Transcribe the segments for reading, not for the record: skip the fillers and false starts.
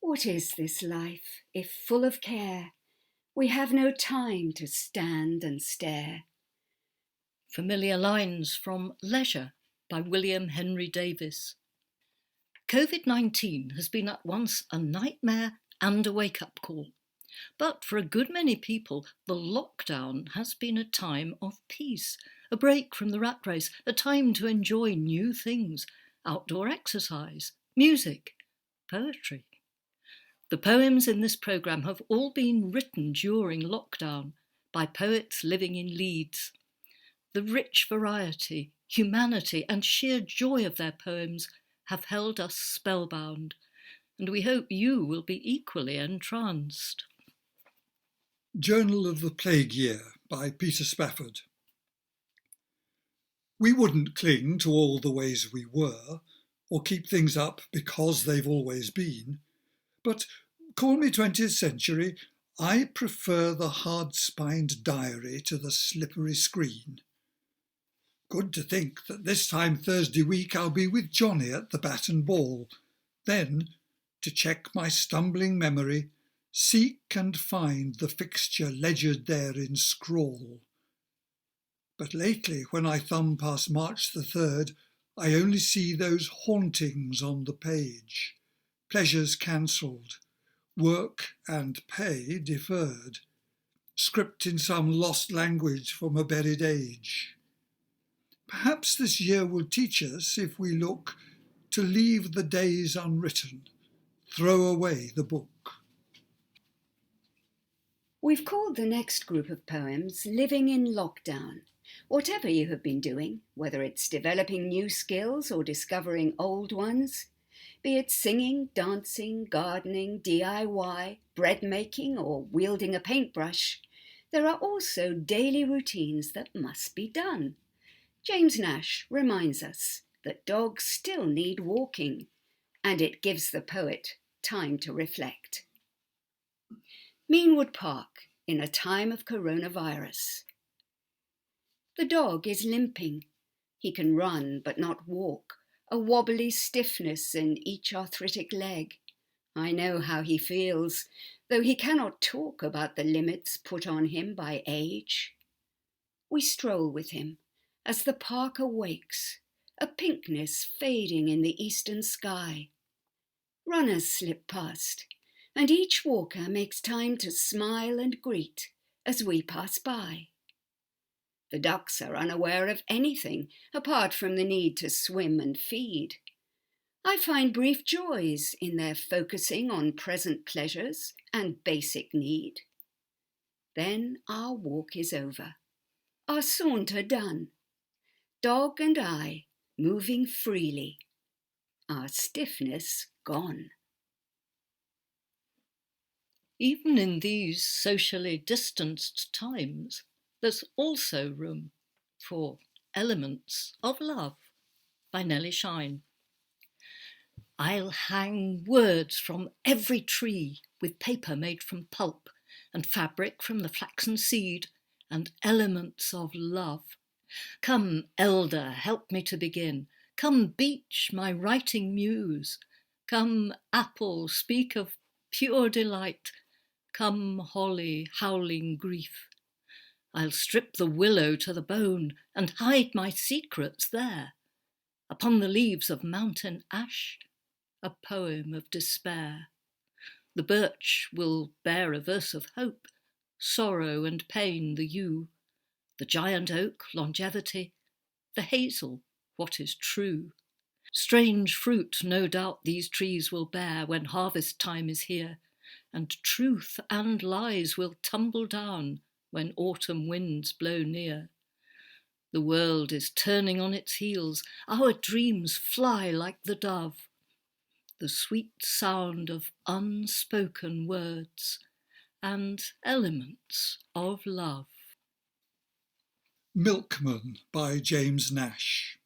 What is this life, if full of care, we have no time to stand and stare? Familiar lines from Leisure by William Henry Davies. COVID-19 has been at once a nightmare and a wake-up call. But for a good many people, the lockdown has been a time of peace, a break from the rat race, a time to enjoy new things, outdoor exercise, music, poetry. The poems in this programme have all been written during lockdown by poets living in Leeds. The rich variety, humanity and sheer joy of their poems have held us spellbound, and we hope you will be equally entranced. Journal of the Plague Year by Peter Spafford. We wouldn't cling to all the ways we were, or keep things up because they've always been, but call me 20th century, I prefer the hard-spined diary to the slippery screen. Good to think that this time Thursday week I'll be with Johnny at the bat and ball. Then, to check my stumbling memory, seek and find the fixture ledgered there in scrawl. But lately, when I thumb past March the 3rd, I only see those hauntings on the page. Pleasures cancelled, work and pay deferred, script in some lost language from a buried age. Perhaps this year will teach us, if we look, to leave the days unwritten, throw away the book. We've called the next group of poems Living in Lockdown. Whatever you have been doing, whether it's developing new skills or discovering old ones, be it singing, dancing, gardening, DIY, bread making, or wielding a paintbrush, there are also daily routines that must be done. James Nash reminds us that dogs still need walking, and it gives the poet time to reflect. Meanwood Park in a time of coronavirus. The dog is limping. He can run but not walk, a wobbly stiffness in each arthritic leg. I know how he feels, though he cannot talk about the limits put on him by age. We stroll with him as the park awakes, a pinkness fading in the eastern sky. Runners slip past, and each walker makes time to smile and greet as we pass by. The ducks are unaware of anything apart from the need to swim and feed. I find brief joys in their focusing on present pleasures and basic need. Then our walk is over, our saunter done. Dog and I moving freely, our stiffness gone. Even in these socially distanced times, there's also room for Elements of Love by Nelly. I'll hang words from every tree with paper made from pulp and fabric from the flaxen seed and elements of love. Come, elder, help me to begin. Come, beech, my writing muse. Come, apple, speak of pure delight. Come, holly, howling grief. I'll strip the willow to the bone and hide my secrets there. Upon the leaves of mountain ash, a poem of despair. The birch will bear a verse of hope, sorrow and pain the yew. The giant oak, longevity, the hazel, what is true. Strange fruit, no doubt, these trees will bear when harvest time is here, and truth and lies will tumble down when autumn winds blow near. The world is turning on its heels, our dreams fly like the dove. The sweet sound of unspoken words and elements of love. Milkman by James Nash.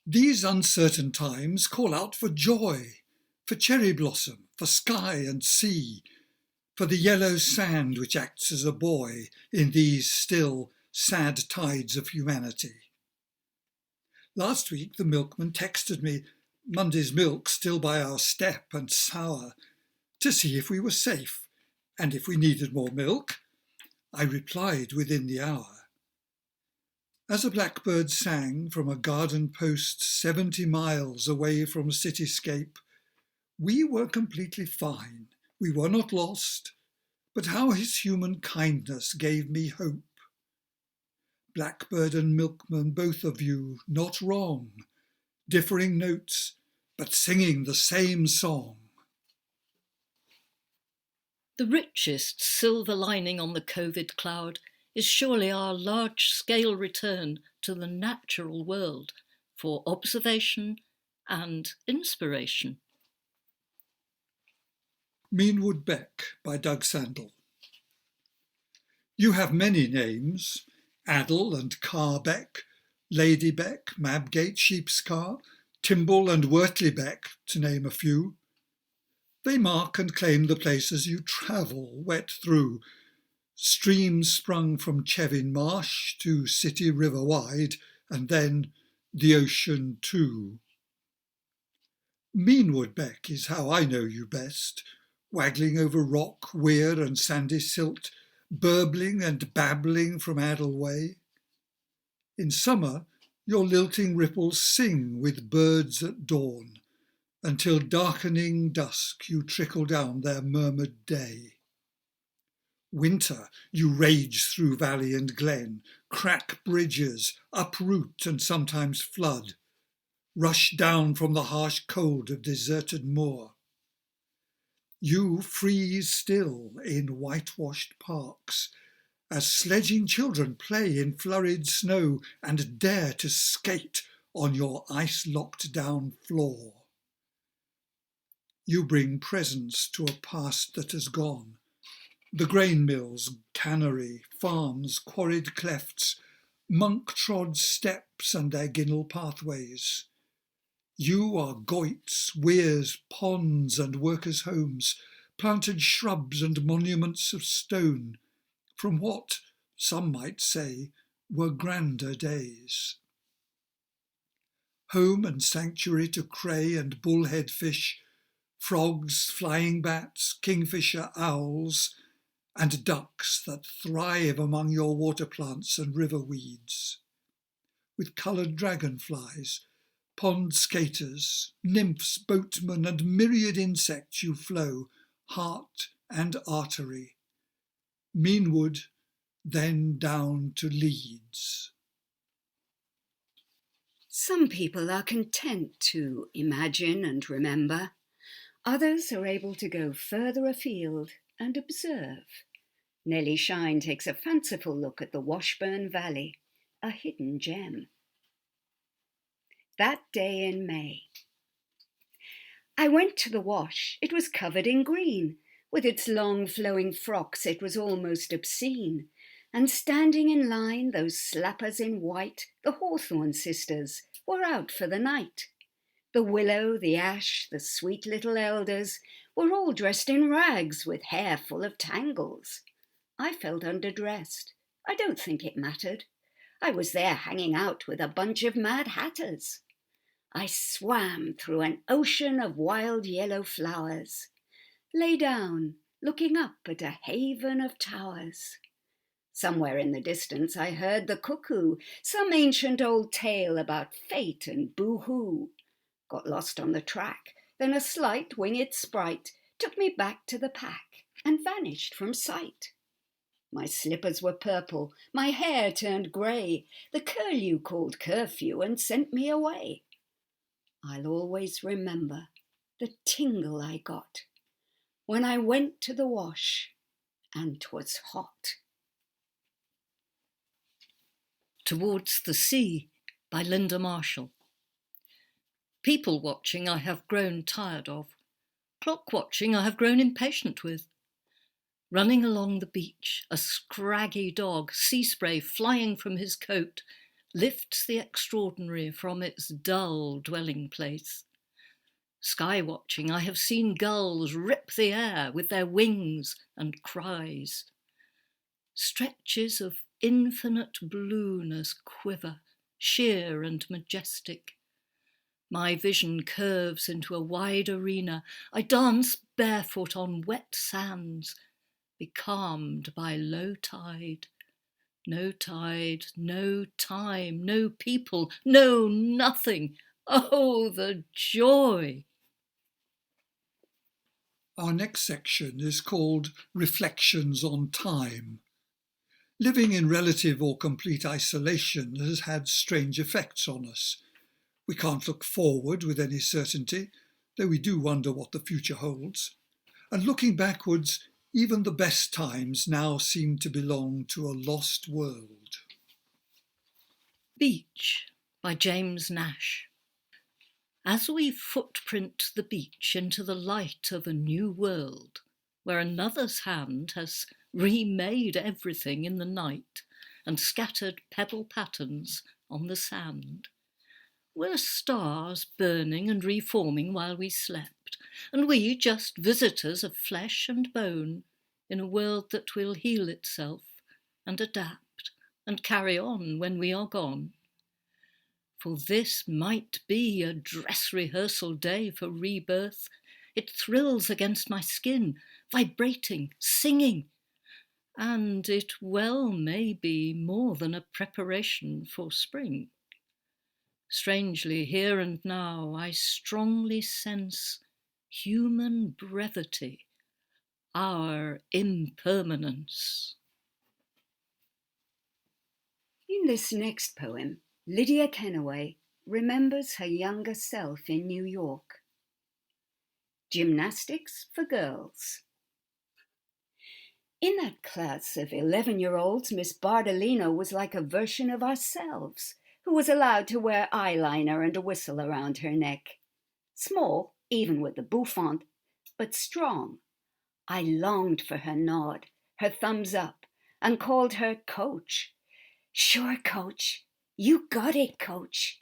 These uncertain times call out for joy, for cherry blossom, for sky and sea, for the yellow sand which acts as a buoy in these still sad tides of humanity. Last week the milkman texted me, Monday's milk still by our step and sour, to see if we were safe, and if we needed more milk, I replied within the hour. As a blackbird sang from a garden post 70 miles away from cityscape, we were completely fine. We were not lost, but how his human kindness gave me hope. Blackbird and milkman, both of you, not wrong, differing notes, but singing the same song. The richest silver lining on the COVID cloud is surely our large-scale return to the natural world for observation and inspiration. Meanwood Beck by Doug Sandle. You have many names, Addle and Carbeck, Lady Beck, Mabgate, Sheepscar, Timble and Wortley Beck, to name a few. They mark and claim the places you travel wet through, streams sprung from Chevin Marsh to City River wide, and then the ocean too. Meanwood Beck is how I know you best, waggling over rock, weir and sandy silt, burbling and babbling from Addle Way. In summer, your lilting ripples sing with birds at dawn, until darkening dusk you trickle down their murmured day. Winter, you rage through valley and glen, crack bridges, uproot and sometimes flood, rush down from the harsh cold of deserted moor. You freeze still in whitewashed parks, as sledging children play in flurried snow and dare to skate on your ice-locked down floor. You bring presents to a past that has gone. The grain mills, cannery, farms, quarried clefts, monk-trod steps and their ginnel pathways. You are goits, weirs, ponds and workers' homes, planted shrubs and monuments of stone, from what, some might say, were grander days. Home and sanctuary to cray and bullhead fish, frogs, flying bats, kingfisher owls, and ducks that thrive among your water plants and river weeds. With coloured dragonflies, pond skaters, nymphs, boatmen, and myriad insects you flow, heart and artery. Meanwood, then down to Leeds. Some people are content to imagine and remember. Others are able to go further afield and observe. Nellie Shine takes a fanciful look at the Washburn Valley, a hidden gem. That day in May. I went to the wash. It was covered in green. With its long flowing frocks it was almost obscene. And standing in line, those slappers in white, the Hawthorne sisters, were out for the night. The willow, the ash, the sweet little elders were all dressed in rags with hair full of tangles. I felt underdressed. I don't think it mattered. I was there hanging out with a bunch of Mad Hatters. I swam through an ocean of wild yellow flowers, lay down, looking up at a haven of towers. Somewhere in the distance I heard the cuckoo, some ancient old tale about fate and boo-hoo. Got lost on the track, then a slight winged sprite took me back to the pack and vanished from sight. My slippers were purple, my hair turned grey, the curlew called curfew and sent me away. I'll always remember the tingle I got when I went to the wash and 'twas hot. Towards the Sea by Linda Marshall. People watching I have grown tired of. Clock watching I have grown impatient with. Running along the beach, a scraggy dog, sea spray flying from his coat, lifts the extraordinary from its dull dwelling place. Sky watching I have seen gulls rip the air with their wings and cries. Stretches of infinite blueness quiver, sheer and majestic. My vision curves into a wide arena. I dance barefoot on wet sands, becalmed by low tide. No tide, no time, no people, no nothing. Oh, the joy! Our next section is called Reflections on Time. Living in relative or complete isolation has had strange effects on us. We can't look forward with any certainty, though we do wonder what the future holds. And looking backwards, even the best times now seem to belong to a lost world. Beach by James Nash. As we footprint the beach into the light of a new world, where another's hand has remade everything in the night and scattered pebble patterns on the sand, were stars burning and reforming while we slept, and we just visitors of flesh and bone in a world that will heal itself and adapt and carry on when we are gone. For this might be a dress rehearsal day for rebirth. It thrills against my skin, vibrating, singing, and it well may be more than a preparation for spring. Strangely, here and now, I strongly sense human brevity, our impermanence. In this next poem, Lydia Kennaway remembers her younger self in New York. Gymnastics for girls. In that class of 11-year-olds, Miss Bardolino was like a version of ourselves, who was allowed to wear eyeliner and a whistle around her neck. Small, even with the bouffant, but strong. I longed for her nod, her thumbs up, and called her Coach. Sure, Coach. You got it, Coach.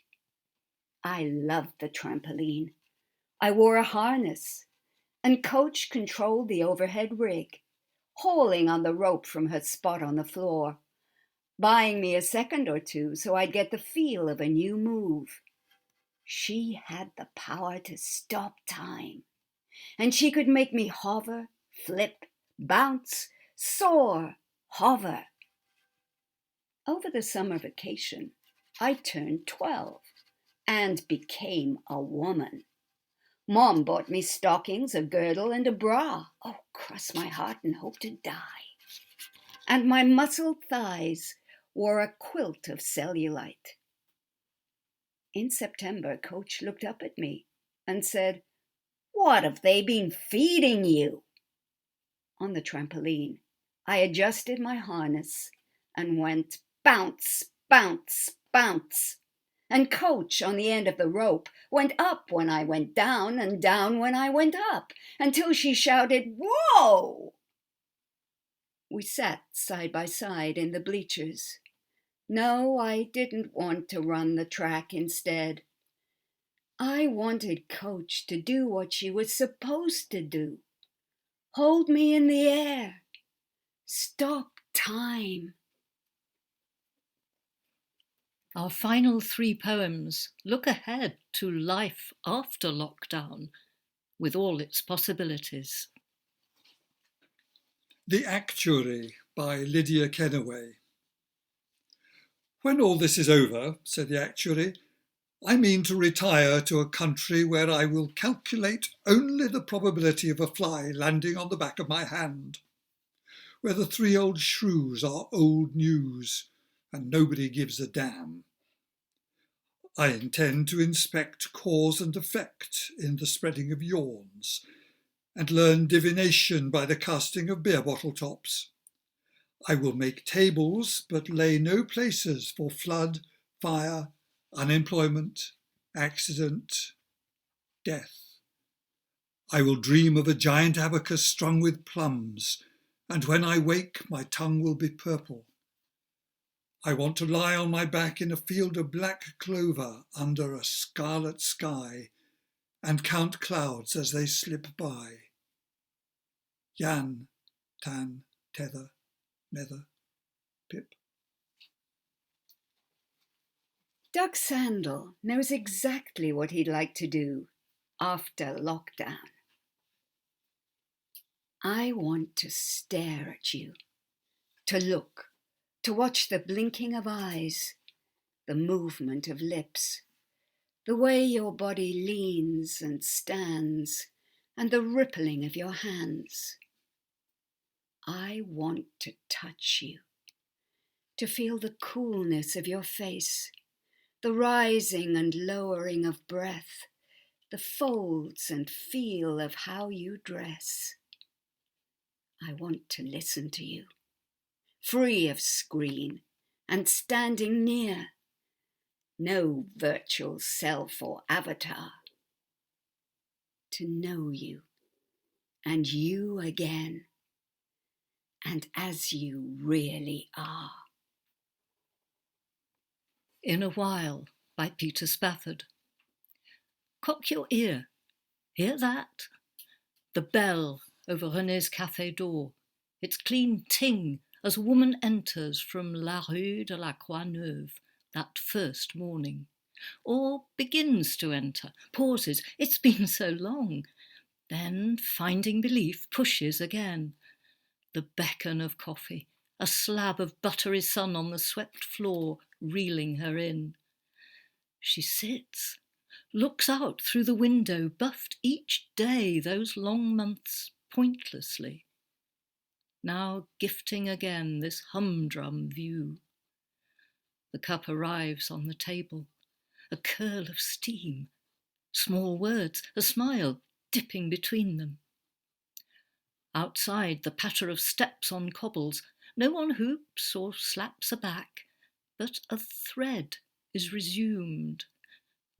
I loved the trampoline. I wore a harness, and Coach controlled the overhead rig, hauling on the rope from her spot on the floor, buying me a second or two so I'd get the feel of a new move. She had the power to stop time, and she could make me hover, flip, bounce, soar, hover. Over the summer vacation, I turned 12 and became a woman. Mom bought me stockings, a girdle, and a bra. Oh, cross my heart and hope to die. And my muscled thighs wore a quilt of cellulite. In September, Coach looked up at me and said, "What have they been feeding you?" On the trampoline, I adjusted my harness and went bounce, bounce, bounce. And Coach, on the end of the rope, went up when I went down and down when I went up, until she shouted, "Whoa!" We sat side by side in the bleachers. No, I didn't want to run the track instead. I wanted Coach to do what she was supposed to do. Hold me in the air. Stop time. Our final 3 poems look ahead to life after lockdown, with all its possibilities. The Actuary by Lydia Kennaway. When all this is over, said the Actuary, I mean to retire to a country where I will calculate only the probability of a fly landing on the back of my hand, where the 3 old shrews are old news and nobody gives a damn. I intend to inspect cause and effect in the spreading of yawns, and learn divination by the casting of beer bottle tops. I will make tables, but lay no places for flood, fire, unemployment, accident, death. I will dream of a giant abacus strung with plums, and when I wake, my tongue will be purple. I want to lie on my back in a field of black clover under a scarlet sky and count clouds as they slip by. Yan, tan, tether, nether, pip. Doug Sandle knows exactly what he'd like to do after lockdown. I want to stare at you, to look, to watch the blinking of eyes, the movement of lips, the way your body leans and stands, and the rippling of your hands. I want to touch you, to feel the coolness of your face, the rising and lowering of breath, the folds and feel of how you dress. I want to listen to you, free of screen and standing near. No virtual self or avatar. To know you, and you again, and as you really are. In a While by Peter Spafford. Cock your ear. Hear that? The bell over René's café door. Its clean ting as a woman enters from La Rue de la Croix-Neuve that first morning. Or begins to enter, pauses, it's been so long. Then, finding belief, pushes again. The beckon of coffee, a slab of buttery sun on the swept floor, reeling her in. She sits, looks out through the window, buffed each day those long months pointlessly. Now gifting again this humdrum view. The cup arrives on the table, a curl of steam, small words, a smile dipping between them. Outside, the patter of steps on cobbles. No one hoops or slaps a back, but a thread is resumed,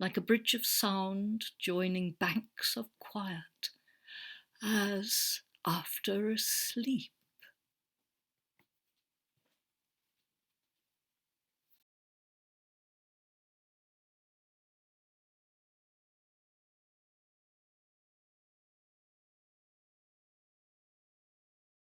like a bridge of sound joining banks of quiet, as after a sleep.